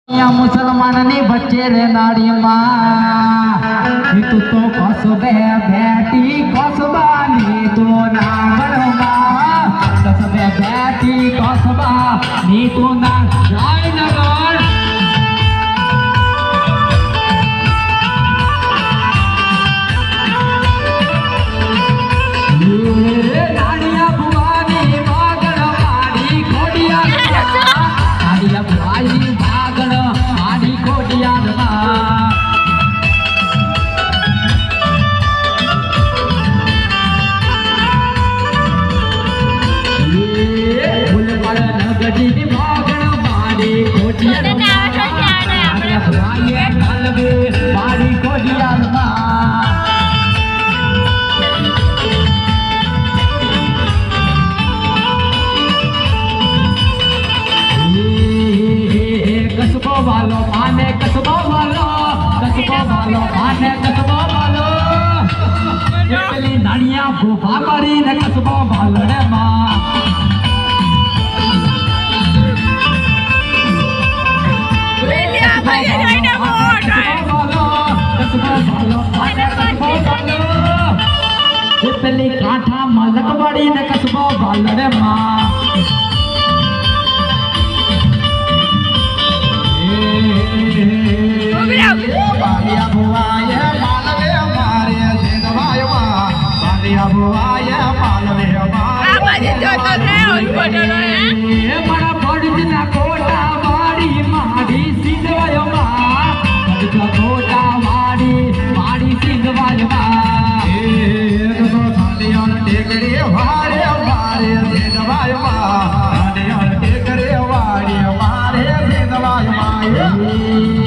या मुसलमान ने बच्चे रे नाड़ी माँ तू तो कसबे बेटी कसबा नी तो ना बड़मा कसबे बेटी कसबा नी तो ना जयनगर नाड़िया बुआनी बागड़ मारी खोडिया नाड़िया बुआनी बागड़ मारी खोडिया नगदी बागड़ मारी खोडिया नाड़िया बुआनी मारी खोडिया वालो माने कसबा वालो माने कसबा वालो एकली नाड़िया गोबा मारी ने कसबा वालो रे मां बेलिया भाई जाइने वोट कसबा वालो माने कसबा वालो एकली काठा मलक बड़ी ने कसबा वालो रे मां बालिया बुआया मालवे मारे सिंधवायो बालिया बुआया मालवे मारे आवाज जो तो रे और बोलो है बड़ा बड़जना कोटा वाड़ी माड़ी सिंधवायो बड़जा कोटा वाड़ी माड़ी सिंधवायो तो सालियां टेकड़ी वारे मारे सिंधवायो सालियां टेकड़ी वाड़ी मारे सिंधवायो